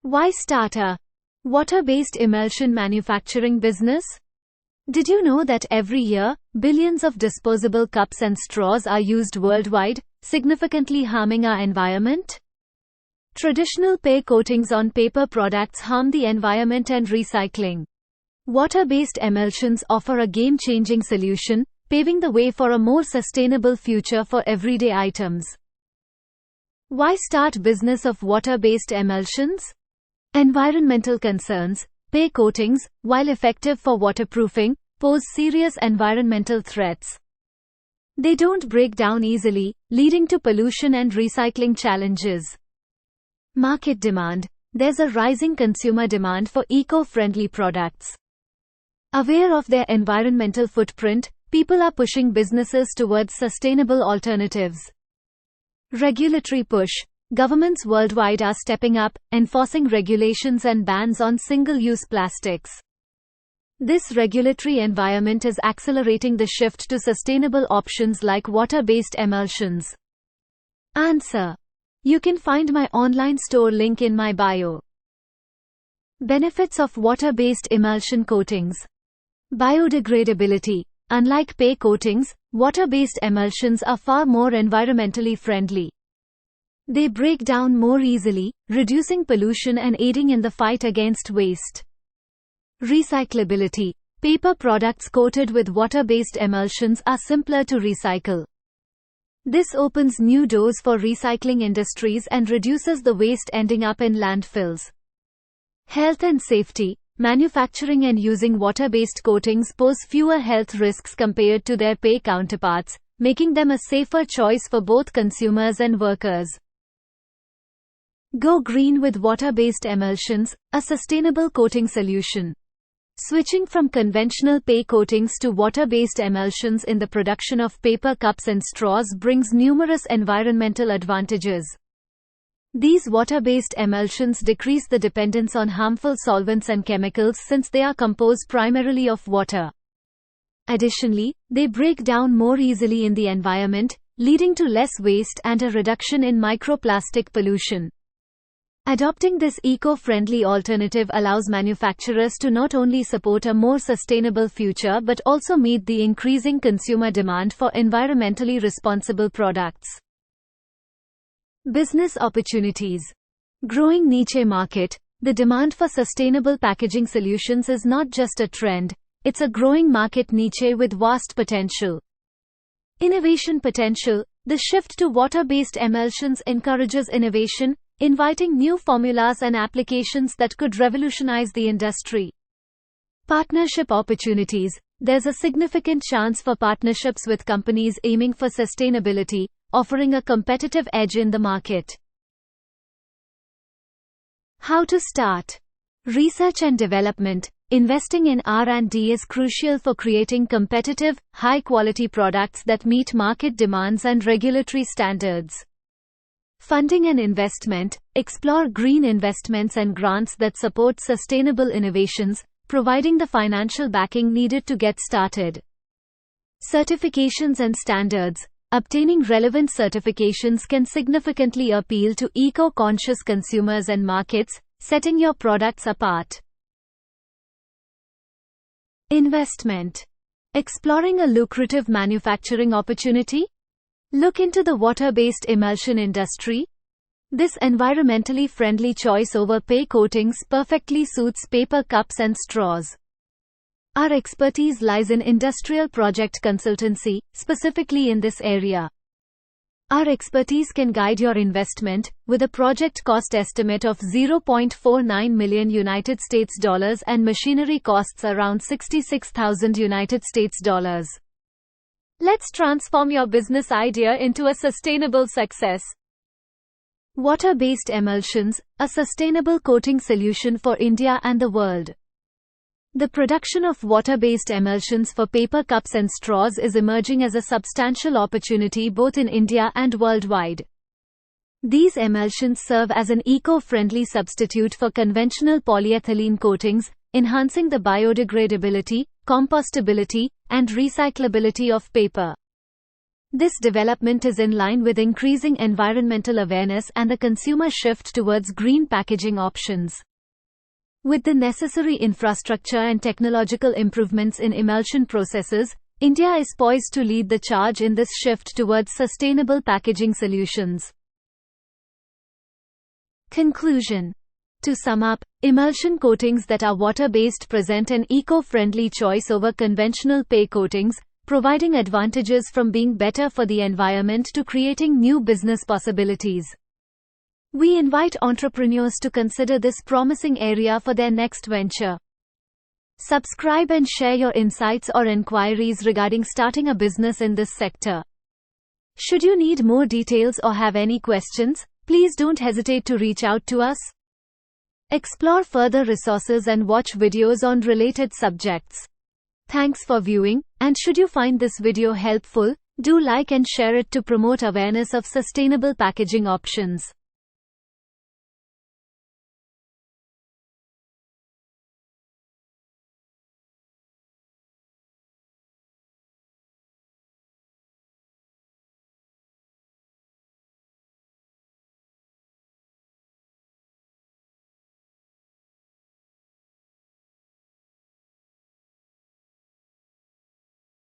Why start a water-based emulsion manufacturing business? Did you know that every year, billions of disposable cups and straws are used worldwide, significantly harming our environment? Traditional paint coatings on paper products harm the environment and recycling. Water-based emulsions offer a game-changing solution, paving the way for a more sustainable future for everyday items. Why start business of water-based emulsions? Environmental concerns. Paint coatings, while effective for waterproofing, pose serious environmental threats. They don't break down easily, leading to pollution and recycling challenges. Market demand. There's a rising consumer demand for eco-friendly products. Aware of their environmental footprint, people are pushing businesses towards sustainable alternatives. Regulatory push. Governments worldwide are stepping up, enforcing regulations and bans on single-use plastics. This regulatory environment is accelerating the shift to sustainable options like water-based emulsions. Answer. You can find my online store link in my bio. Benefits of water-based emulsion coatings. Biodegradability. Unlike paint coatings, water-based emulsions are far more environmentally friendly. They break down more easily, reducing pollution and aiding in the fight against waste. Recyclability. Paper products coated with water-based emulsions are simpler to recycle. This opens new doors for recycling industries and reduces the waste ending up in landfills. Health and safety. Manufacturing and using water-based coatings pose fewer health risks compared to their paint counterparts, making them a safer choice for both consumers and workers. Go green with water-based emulsions, a sustainable coating solution. Switching from conventional paint coatings to water-based emulsions in the production of paper cups and straws brings numerous environmental advantages. These water-based emulsions decrease the dependence on harmful solvents and chemicals since they are composed primarily of water. Additionally, they break down more easily in the environment, leading to less waste and a reduction in microplastic pollution. Adopting this eco-friendly alternative allows manufacturers to not only support a more sustainable future but also meet the increasing consumer demand for environmentally responsible products. Business opportunities. Growing niche market. The demand for sustainable packaging solutions is not just a trend, it's a growing market niche with vast potential. Innovation potential. The shift to water-based emulsions encourages innovation, inviting new formulas and applications that could revolutionize the industry. Partnership opportunities. There's a significant chance for partnerships with companies aiming for sustainability, offering a competitive edge in the market. How to start? Research and development. Investing in R&D is crucial for creating competitive, high-quality products that meet market demands and regulatory standards. Funding and investment. Explore green investments and grants that support sustainable innovations, providing the financial backing needed to get started. Certifications and standards. Obtaining relevant certifications can significantly appeal to eco-conscious consumers and markets, setting your products apart. Investment. Exploring a lucrative manufacturing opportunity? Look into the water-based emulsion industry. This environmentally friendly choice over paint coatings perfectly suits paper cups and straws. Our expertise lies in industrial project consultancy, specifically in this area. Our expertise can guide your investment, with a project cost estimate of $0.49 million United States dollars and machinery costs around $66,000 United States dollars. Let's transform your business idea into a sustainable success. Water-based emulsions, a sustainable coating solution for India and the world. The production of water-based emulsions for paper cups and straws is emerging as a substantial opportunity both in India and worldwide. These emulsions serve as an eco-friendly substitute for conventional polyethylene coatings, enhancing the biodegradability, compostability, and recyclability of paper. This development is in line with increasing environmental awareness and the consumer shift towards green packaging options. With the necessary infrastructure and technological improvements in emulsion processes, India is poised to lead the charge in this shift towards sustainable packaging solutions. Conclusion. To sum up, emulsion coatings that are water-based present an eco-friendly choice over conventional PE coatings, providing advantages from being better for the environment to creating new business possibilities. We invite entrepreneurs to consider this promising area for their next venture. Subscribe and share your insights or inquiries regarding starting a business in this sector. Should you need more details or have any questions, please don't hesitate to reach out to us. Explore further resources and watch videos on related subjects. Thanks for viewing, and should you find this video helpful, do like and share it to promote awareness of sustainable packaging options.